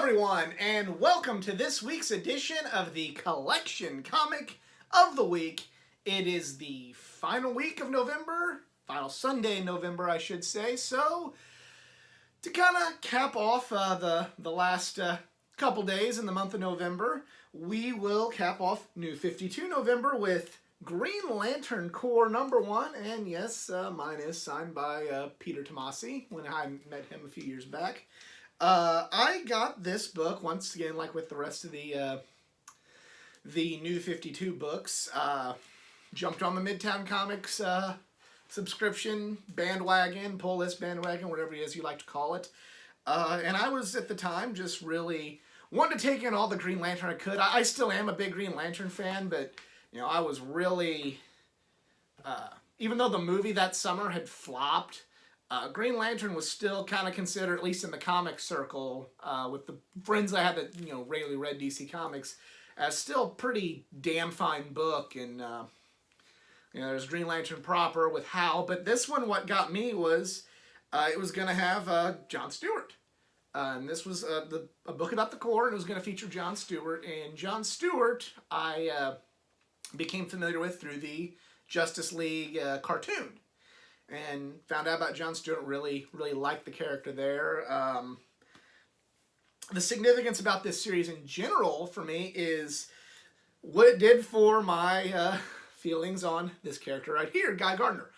everyone, and welcome to this week's edition of the Collection Comic of the Week. It is the final week of November, final Sunday in November, I should say. So, to kind of cap off the last couple days in the month of November, we will cap off New 52 November with Green Lantern Corps #1, and yes, mine is signed by Peter Tomasi when I met him a few years back. I got this book once again, like with the rest of the New 52 books. Jumped on the Midtown Comics subscription bandwagon, pull list bandwagon, whatever it is you like to call it. And I was at the time just really wanted to take in all the Green Lantern I could. I still am a big Green Lantern fan, but you know I was really, even though the movie that summer had flopped. Green Lantern was still kind of considered, at least in the comic circle, with the friends I had that regularly read DC Comics, as still pretty damn fine book. And there's Green Lantern proper with Hal, but this one, what got me was it was going to have John Stewart, and this was a book about the Corps, and it was going to feature John Stewart. And John Stewart, I became familiar with through the Justice League cartoon. And found out about John Stewart, really liked the character there. The significance about this series in general for me is what it did for my feelings on this character right here, Guy Gardner.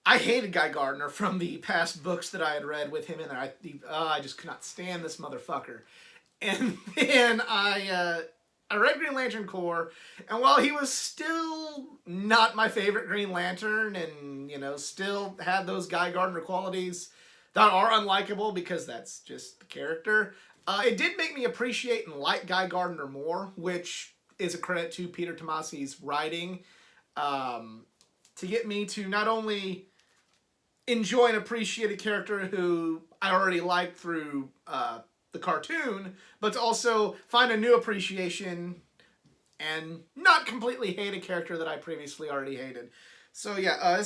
I hated Guy Gardner from the past books that I had read with him in there. I just could not stand this motherfucker. And then I read Green Lantern Corps, and while he was still not my favorite Green Lantern, and still had those Guy Gardner qualities that are unlikable because that's just the character, it did make me appreciate and like Guy Gardner more, which is a credit to Peter Tomasi's writing, to get me to not only enjoy and appreciate a character who I already liked through the cartoon, but to also find a new appreciation and not completely hate a character that I previously already hated. So yeah,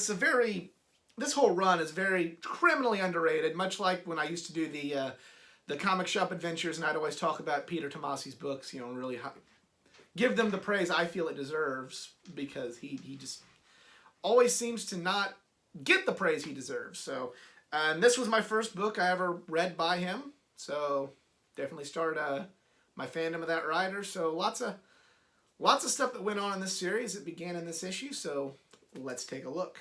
this whole run is very criminally underrated, much like when I used to do the comic shop adventures, and I'd always talk about Peter Tomasi's books, and really give them the praise I feel it deserves, because he just always seems to not get the praise he deserves. So, and this was my first book I ever read by him. So definitely started my fandom of that writer. So lots of stuff that went on in this series that began in this issue. So let's take a look.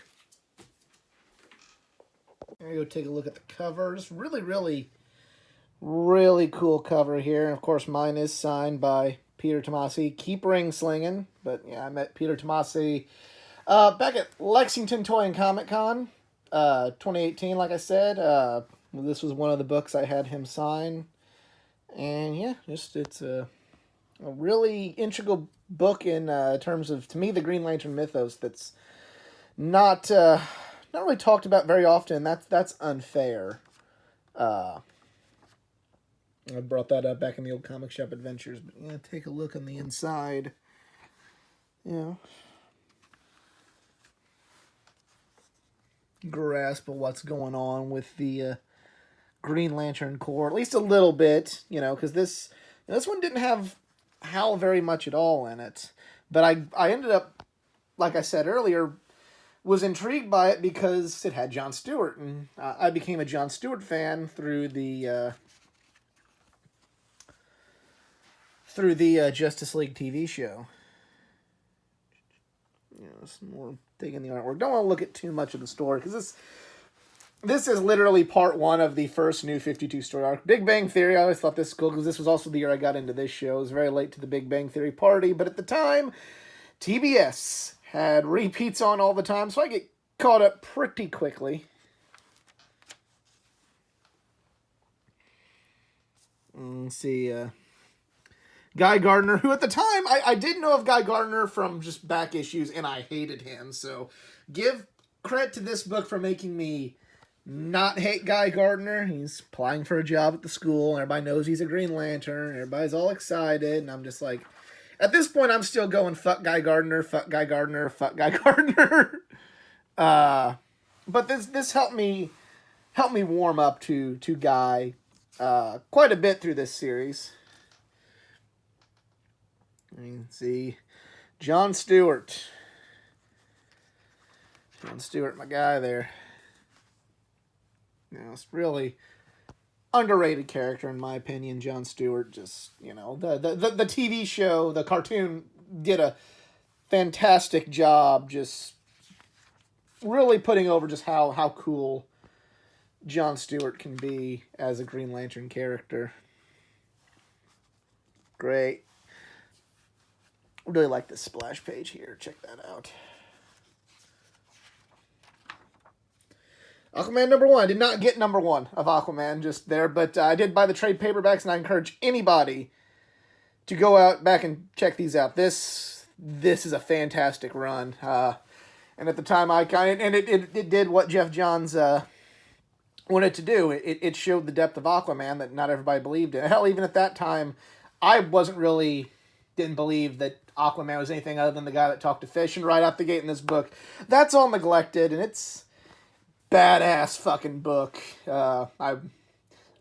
There you go. Take a look at the cover. Just really cool cover here. And of course, mine is signed by Peter Tomasi. Keep ring slinging. But yeah, I met Peter Tomasi back at Lexington Toy and Comic Con 2018. Like I said. This was one of the books I had him sign. And yeah, it's a really integral book in terms of, to me, the Green Lantern mythos that's not really talked about very often. That's unfair. I brought that up back in the old comic shop adventures. But yeah, take a look on the inside. Grasp of what's going on with the Green Lantern Corps, at least a little bit, because this one didn't have Hal very much at all in it. But I ended up, like I said earlier, was intrigued by it because it had John Stewart, and I became a John Stewart fan through the Justice League TV show. Some more digging the artwork. Don't want to look at too much of the story, because this is literally part 1 of the first New 52 story arc. Big Bang Theory, I always thought this was cool, because this was also the year I got into this show. It was very late to the Big Bang Theory party, but at the time, TBS had repeats on all the time, so I get caught up pretty quickly. Let's see, Guy Gardner, who at the time, I did know of Guy Gardner from just back issues, and I hated him, so give credit to this book for making me not hate Guy Gardner. He's applying for a job at the school, and everybody knows he's a Green Lantern, everybody's all excited, and I'm just like, at this point, I'm still going, fuck Guy Gardner, fuck Guy Gardner, fuck Guy Gardner. But this helped me warm up to Guy quite a bit through this series. You can see Jon Stewart. Jon Stewart, my guy there. You know, it's really underrated character in my opinion. Jon Stewart, just, you know, the TV show, the cartoon did a fantastic job just really putting over just how cool Jon Stewart can be as a Green Lantern character. Great. Really like this splash page here. Check that out. Aquaman #1. I did not get #1 of Aquaman just there, but I did buy the trade paperbacks, and I encourage anybody to go out back and check these out. This is a fantastic run. And at the time, it did what Geoff Johns wanted to do. It showed the depth of Aquaman that not everybody believed in. Hell, even at that time, I didn't believe that Aquaman was anything other than the guy that talked to fish. And right out the gate in this book, that's all neglected, and it's badass fucking book. I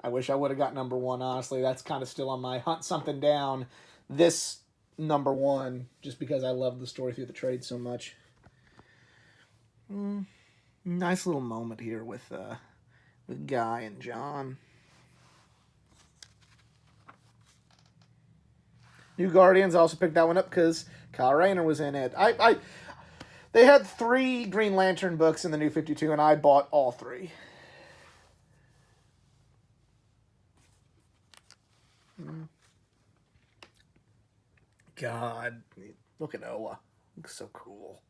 wish I would have got #1, honestly. That's kind of still on my hunt something down. This #1, just because I love the story through the trade so much. Nice little moment here with Guy and John. New Guardians, I also picked that one up because Kyle Rayner was in it. They had 3 Green Lantern books in the New 52, and I bought all 3. God, look at Oa. Looks so cool.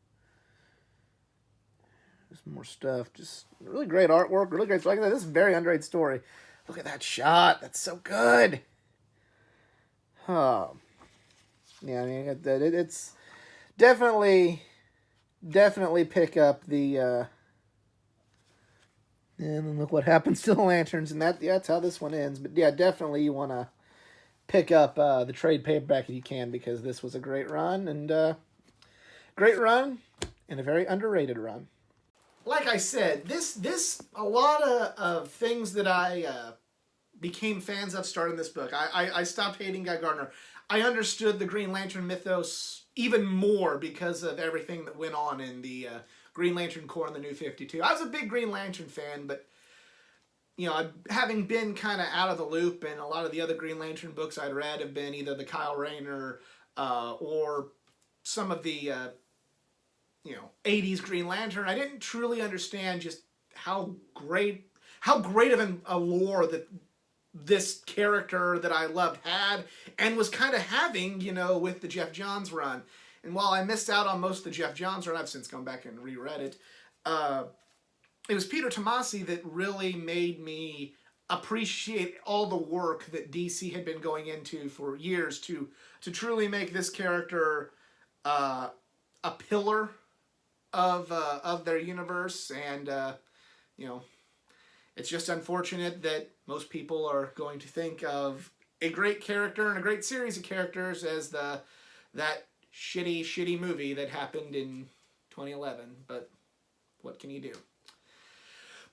There's more stuff. Just really great artwork. Really great. Like this is a very underrated story. Look at that shot. That's so good. Oh. Yeah, I mean, it's definitely pick up the. And then look what happens to the lanterns, and that's how this one ends. But yeah, definitely you want to pick up the trade paperback if you can, because this was a great run and a very underrated run. Like I said, this a lot of things that I became fans of starting this book. I stopped hating Guy Gardner. I understood the Green Lantern mythos even more because of everything that went on in the Green Lantern Corps in the New 52. I was a big Green Lantern fan, but you know, having been kind of out of the loop, and a lot of the other Green Lantern books I'd read have been either the Kyle Rayner or some of the 80s Green Lantern. I didn't truly understand just how great of a lore that this character that I loved had and was kind of having, with the Geoff Johns run. And while I missed out on most of the Geoff Johns run, I've since gone back and reread it. It was Peter Tomasi that really made me appreciate all the work that DC had been going into for years to truly make this character a pillar of their universe. And it's just unfortunate that most people are going to think of a great character and a great series of characters as that shitty movie that happened in 2011. But what can you do?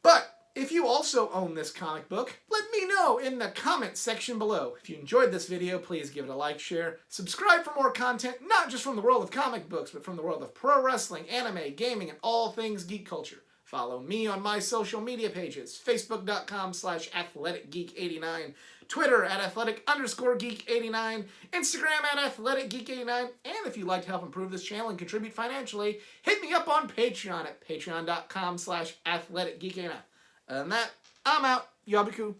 But if you also own this comic book, let me know in the comment section below. If you enjoyed this video, please give it a like, share, subscribe for more content, not just from the world of comic books, but from the world of pro wrestling, anime, gaming, and all things geek culture. Follow me on my social media pages, facebook.com/athleticgeek89, Twitter @athletic_geek89, Instagram @athleticgeek89, and if you'd like to help improve this channel and contribute financially, hit me up on Patreon at patreon.com/athleticgeek89. Other than that, I'm out. Y'all be cool.